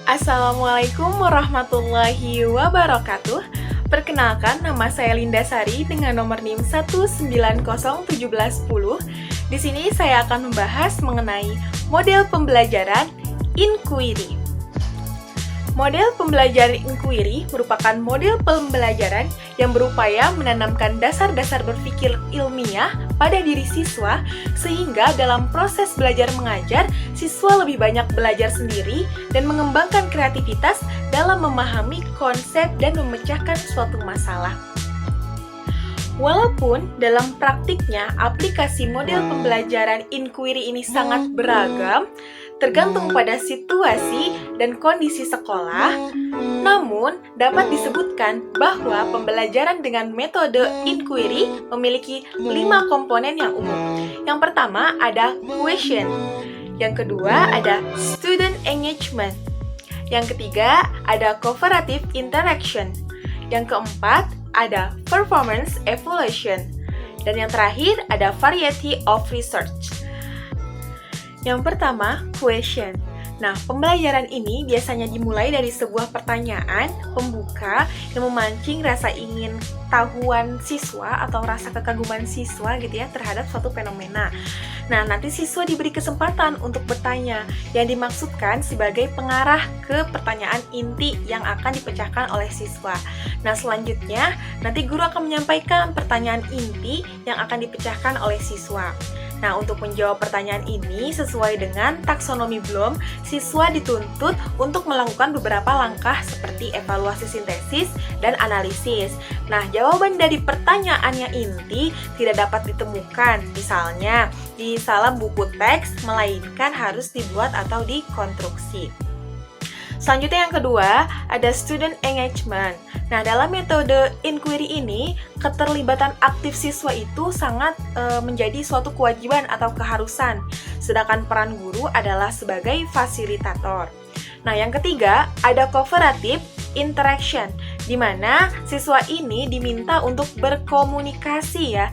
Assalamualaikum warahmatullahi wabarakatuh. Perkenalkan, nama saya Linda Sari dengan nomor NIM 1901710. Di sini saya akan membahas mengenai model pembelajaran inquiry. Model pembelajaran inquiry merupakan model pembelajaran yang berupaya menanamkan dasar-dasar berpikir ilmiah pada diri siswa, sehingga dalam proses belajar mengajar, siswa lebih banyak belajar sendiri dan mengembangkan kreativitas dalam memahami konsep dan memecahkan suatu masalah. Walaupun dalam praktiknya aplikasi model pembelajaran inquiry ini sangat beragam, tergantung pada situasi dan kondisi sekolah, namun dapat disebutkan bahwa pembelajaran dengan metode inquiry memiliki 5 komponen yang umum. Yang pertama ada question, yang kedua ada student engagement, yang ketiga ada cooperative interaction, yang keempat ada performance evaluation, dan yang terakhir ada variety of research. Yang pertama, question. Nah, pembelajaran ini biasanya dimulai dari sebuah pertanyaan pembuka yang memancing rasa ingin tahuan siswa atau rasa kekaguman siswa gitu ya terhadap suatu fenomena. Nah, nanti siswa diberi kesempatan untuk bertanya yang dimaksudkan sebagai pengarah ke pertanyaan inti yang akan dipecahkan oleh siswa. Nah, selanjutnya nanti guru akan menyampaikan pertanyaan inti yang akan dipecahkan oleh siswa. Nah, untuk menjawab pertanyaan ini sesuai dengan taksonomi Bloom, siswa dituntut untuk melakukan beberapa langkah seperti evaluasi sintesis dan analisis. Nah, jawaban dari pertanyaannya inti tidak dapat ditemukan, misalnya di dalam buku teks, melainkan harus dibuat atau dikonstruksi. Selanjutnya yang kedua, ada student engagement. Nah, dalam metode inquiry ini, keterlibatan aktif siswa itu sangat menjadi suatu kewajiban atau keharusan, sedangkan peran guru adalah sebagai fasilitator. Nah, yang ketiga, ada cooperative interaction, di mana siswa ini diminta untuk berkomunikasi ya,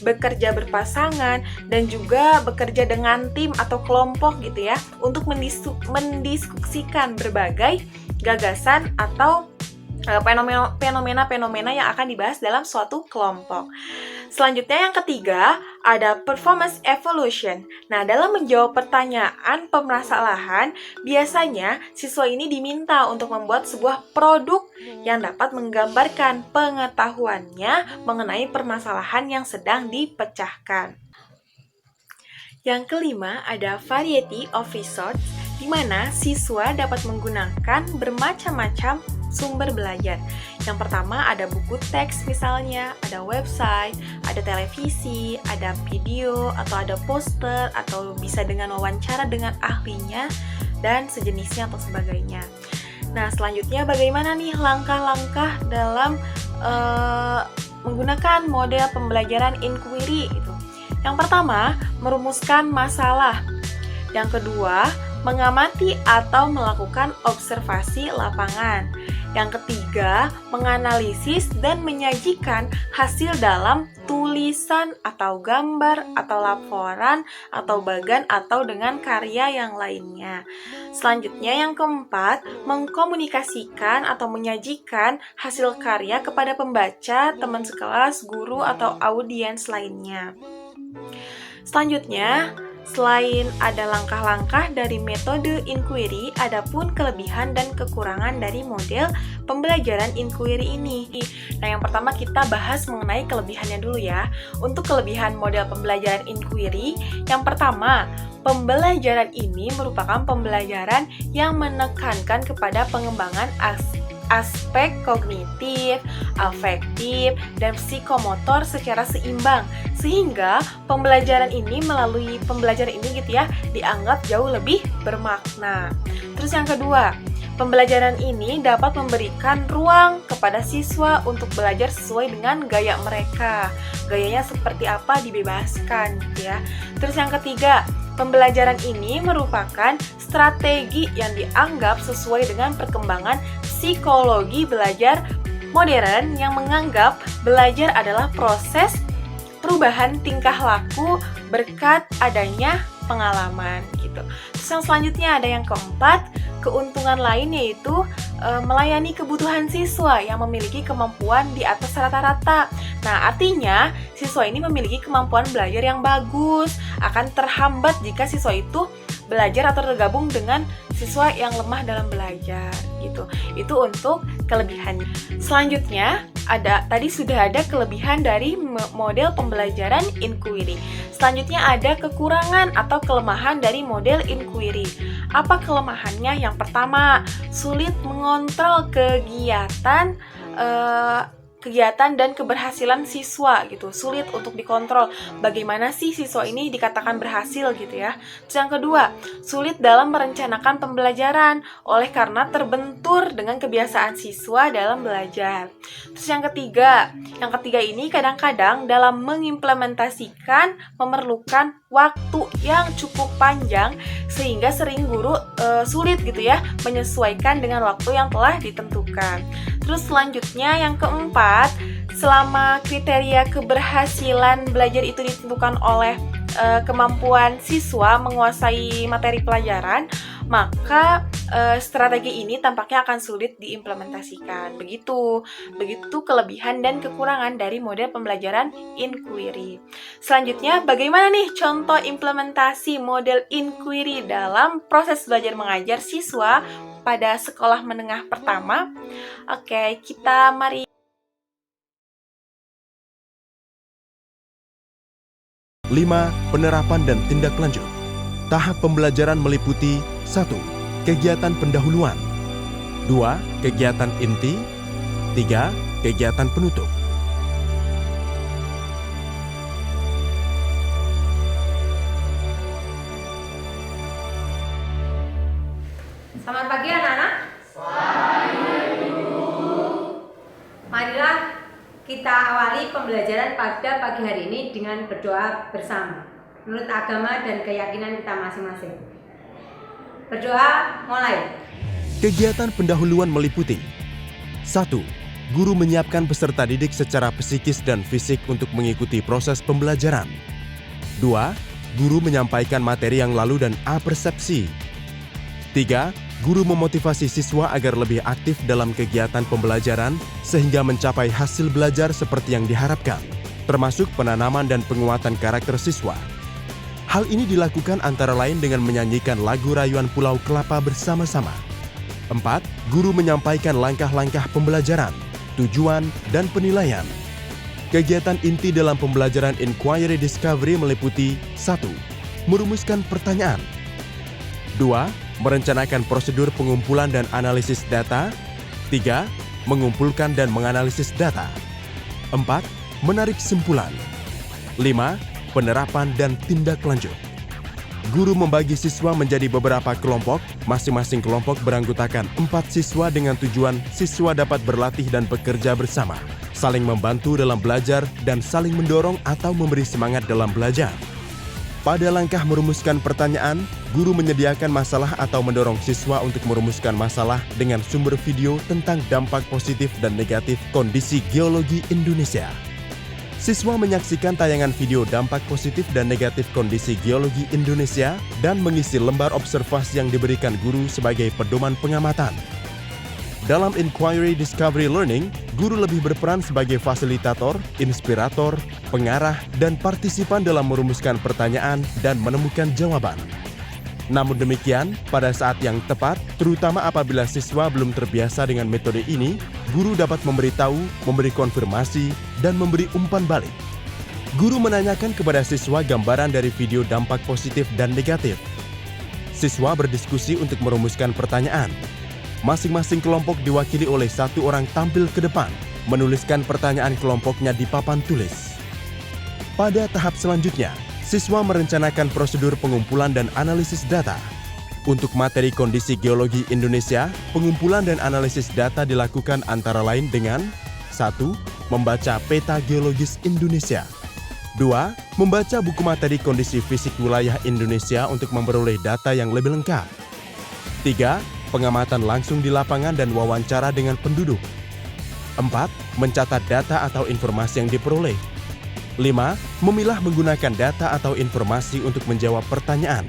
bekerja berpasangan, dan juga bekerja dengan tim atau kelompok gitu ya, untuk mendiskusikan berbagai gagasan atau fenomena-fenomena yang akan dibahas dalam suatu kelompok. Selanjutnya yang ketiga, ada performance evaluation. Nah, dalam menjawab pertanyaan permasalahan, biasanya siswa ini diminta untuk membuat sebuah produk yang dapat menggambarkan pengetahuannya mengenai permasalahan yang sedang dipecahkan. Yang kelima, ada variety of research, di mana siswa dapat menggunakan bermacam-macam sumber belajar. Yang pertama ada buku teks misalnya, ada website, ada televisi, ada video, atau ada poster, atau bisa dengan wawancara dengan ahlinya, dan sejenisnya atau sebagainya. Nah, selanjutnya bagaimana nih langkah-langkah dalam menggunakan model pembelajaran inquiry itu? Yang pertama, merumuskan masalah. Yang kedua, mengamati atau melakukan observasi lapangan. Yang ketiga, menganalisis dan menyajikan hasil dalam tulisan atau gambar atau laporan atau bagan atau dengan karya yang lainnya. Selanjutnya yang keempat, mengkomunikasikan atau menyajikan hasil karya kepada pembaca, teman sekelas, guru atau audiens lainnya. Selanjutnya, selain ada langkah-langkah dari metode inquiry, ada pun kelebihan dan kekurangan dari model pembelajaran inquiry ini. Nah, yang pertama kita bahas mengenai kelebihannya dulu ya. Untuk kelebihan model pembelajaran inquiry, yang pertama, pembelajaran ini merupakan pembelajaran yang menekankan kepada pengembangan aspek kognitif, afektif, dan psikomotor secara seimbang, sehingga pembelajaran ini gitu ya dianggap jauh lebih bermakna. Terus yang kedua, pembelajaran ini dapat memberikan ruang kepada siswa untuk belajar sesuai dengan gaya mereka. Gayanya seperti apa dibebaskan gitu ya. Terus yang ketiga, pembelajaran ini merupakan strategi yang dianggap sesuai dengan perkembangan psikologi belajar modern yang menganggap belajar adalah proses perubahan tingkah laku berkat adanya pengalaman gitu. gitu. Terus yang selanjutnya ada yang keempat, keuntungan lain yaitu melayani kebutuhan siswa yang memiliki kemampuan di atas rata-rata. Nah, artinya siswa ini memiliki kemampuan belajar yang bagus, akan terhambat jika siswa itu belajar atau tergabung dengan siswa yang lemah dalam belajar gitu. Itu untuk kelebihannya. Selanjutnya, tadi sudah ada kelebihan dari model pembelajaran inquiry. Selanjutnya ada kekurangan atau kelemahan dari model inquiry. Apa kelemahannya? Yang pertama, sulit mengontrol kegiatan dan keberhasilan siswa gitu. Sulit untuk dikontrol. Bagaimana sih siswa ini dikatakan berhasil gitu ya. Terus yang kedua, sulit dalam merencanakan pembelajaran oleh karena terbentur dengan kebiasaan siswa dalam belajar. Terus yang ketiga ini kadang-kadang dalam mengimplementasikan memerlukan waktu yang cukup panjang sehingga sering guru sulit gitu ya menyesuaikan dengan waktu yang telah ditentukan. Terus selanjutnya yang keempat, selama kriteria keberhasilan belajar itu ditentukan oleh kemampuan siswa menguasai materi pelajaran, maka strategi ini tampaknya akan sulit diimplementasikan. Begitu kelebihan dan kekurangan dari model pembelajaran inquiry. Selanjutnya, bagaimana nih contoh implementasi model inquiry dalam proses belajar mengajar siswa pada sekolah menengah pertama? Oke, kita mari. 5. Penerapan dan tindak lanjut. Tahap pembelajaran meliputi 1. Kegiatan pendahuluan 2. Kegiatan inti 3. Kegiatan penutup. Selamat pagi anak-anak. Marilah kita awali pembelajaran pada pagi hari ini dengan berdoa bersama menurut agama dan keyakinan kita masing-masing. Berdoa mulai. Kegiatan pendahuluan meliputi 1. Guru menyiapkan peserta didik secara psikis dan fisik untuk mengikuti proses pembelajaran. 2. Guru menyampaikan materi yang lalu dan apersepsi. 3. Guru memotivasi siswa agar lebih aktif dalam kegiatan pembelajaran sehingga mencapai hasil belajar seperti yang diharapkan, termasuk penanaman dan penguatan karakter siswa. Hal ini dilakukan antara lain dengan menyanyikan lagu rayuan Pulau Kelapa bersama-sama. 4. Guru menyampaikan langkah-langkah pembelajaran, tujuan, dan penilaian. Kegiatan inti dalam pembelajaran Inquiry Discovery meliputi 1. Merumuskan pertanyaan. 2. Merencanakan prosedur pengumpulan dan analisis data. 3. Mengumpulkan dan menganalisis data. 4. Menarik kesimpulan. 5. Penerapan dan tindak lanjut. Guru membagi siswa menjadi beberapa kelompok. Masing-masing kelompok beranggotakan 4 siswa dengan tujuan siswa dapat berlatih dan bekerja bersama, saling membantu dalam belajar, dan saling mendorong atau memberi semangat dalam belajar. Pada langkah merumuskan pertanyaan, guru menyediakan masalah atau mendorong siswa untuk merumuskan masalah dengan sumber video tentang dampak positif dan negatif kondisi geologi Indonesia. Siswa menyaksikan tayangan video dampak positif dan negatif kondisi geologi Indonesia dan mengisi lembar observasi yang diberikan guru sebagai pedoman pengamatan. Dalam Inquiry Discovery Learning, guru lebih berperan sebagai fasilitator, inspirator, pengarah, dan partisipan dalam merumuskan pertanyaan dan menemukan jawaban. Namun demikian, pada saat yang tepat, terutama apabila siswa belum terbiasa dengan metode ini, guru dapat memberitahu, memberi konfirmasi, dan memberi umpan balik. Guru menanyakan kepada siswa gambaran dari video dampak positif dan negatif. Siswa berdiskusi untuk merumuskan pertanyaan. Masing-masing kelompok diwakili oleh 1 orang tampil ke depan, menuliskan pertanyaan kelompoknya di papan tulis. Pada tahap selanjutnya, siswa merencanakan prosedur pengumpulan dan analisis data. Untuk materi kondisi geologi Indonesia, pengumpulan dan analisis data dilakukan antara lain dengan 1. Membaca peta geologis Indonesia. 2. Membaca buku materi kondisi fisik wilayah Indonesia untuk memperoleh data yang lebih lengkap. 3. Pengamatan langsung di lapangan dan wawancara dengan penduduk. 4. Mencatat data atau informasi yang diperoleh. 5. Memilah menggunakan data atau informasi untuk menjawab pertanyaan.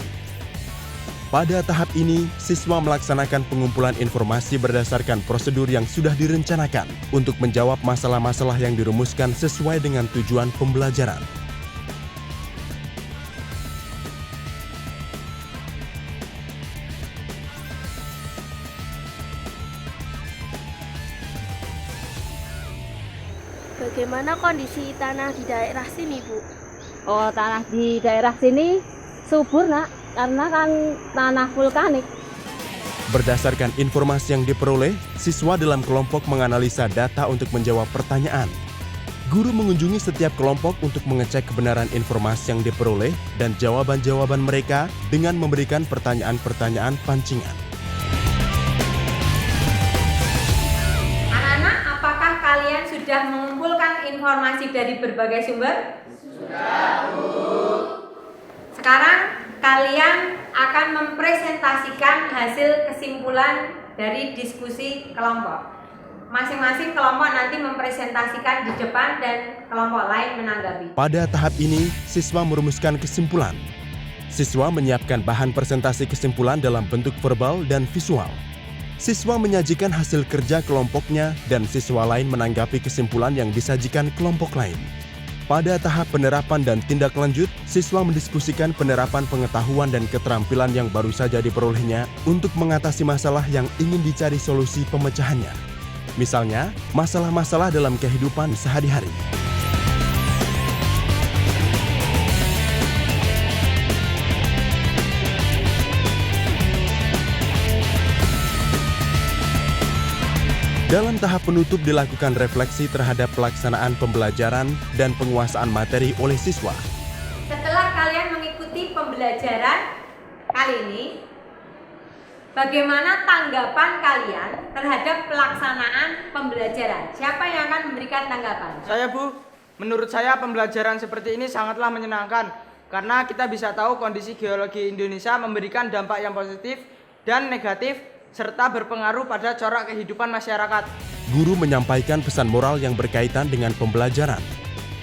Pada tahap ini, siswa melaksanakan pengumpulan informasi berdasarkan prosedur yang sudah direncanakan untuk menjawab masalah-masalah yang dirumuskan sesuai dengan tujuan pembelajaran. Bagaimana kondisi tanah di daerah sini, Bu? Oh, tanah di daerah sini subur, Nak, karena kan tanah vulkanik. Berdasarkan informasi yang diperoleh, siswa dalam kelompok menganalisa data untuk menjawab pertanyaan. Guru mengunjungi setiap kelompok untuk mengecek kebenaran informasi yang diperoleh dan jawaban-jawaban mereka dengan memberikan pertanyaan-pertanyaan pancingan. Anak-anak, apakah kalian sudah mengumpulkan informasi dari berbagai sumber? Sudah, Bu. Sekarang kalian akan mempresentasikan hasil kesimpulan dari diskusi kelompok. Masing-masing kelompok nanti mempresentasikan di depan dan kelompok lain menanggapi. Pada tahap ini, siswa merumuskan kesimpulan. Siswa menyiapkan bahan presentasi kesimpulan dalam bentuk verbal dan visual. Siswa menyajikan hasil kerja kelompoknya dan siswa lain menanggapi kesimpulan yang disajikan kelompok lain. Pada tahap penerapan dan tindak lanjut, siswa mendiskusikan penerapan pengetahuan dan keterampilan yang baru saja diperolehnya untuk mengatasi masalah yang ingin dicari solusi pemecahannya. Misalnya, masalah-masalah dalam kehidupan sehari-hari. Dalam tahap penutup dilakukan refleksi terhadap pelaksanaan pembelajaran dan penguasaan materi oleh siswa. Setelah kalian mengikuti pembelajaran kali ini, bagaimana tanggapan kalian terhadap pelaksanaan pembelajaran? Siapa yang akan memberikan tanggapan? Saya, Bu. Menurut saya pembelajaran seperti ini sangatlah menyenangkan karena kita bisa tahu kondisi geologi Indonesia memberikan dampak yang positif dan negatif serta berpengaruh pada corak kehidupan masyarakat. Guru menyampaikan pesan moral yang berkaitan dengan pembelajaran.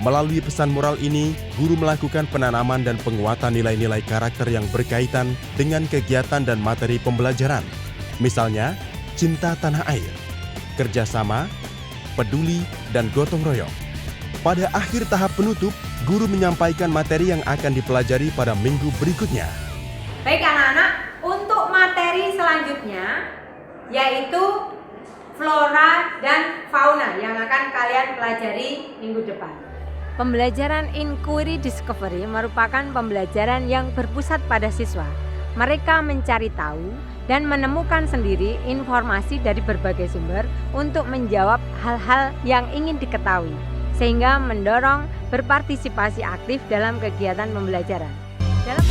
Melalui pesan moral ini, guru melakukan penanaman dan penguatan nilai-nilai karakter yang berkaitan dengan kegiatan dan materi pembelajaran. Misalnya, cinta tanah air, kerjasama, peduli, dan gotong royong. Pada akhir tahap penutup, guru menyampaikan materi yang akan dipelajari pada minggu berikutnya. Baik anak-anak, untuk materi selanjutnya yaitu flora dan fauna yang akan kalian pelajari minggu depan. Pembelajaran Inquiry Discovery merupakan pembelajaran yang berpusat pada siswa. Mereka mencari tahu dan menemukan sendiri informasi dari berbagai sumber untuk menjawab hal-hal yang ingin diketahui, sehingga mendorong berpartisipasi aktif dalam kegiatan pembelajaran. Dalam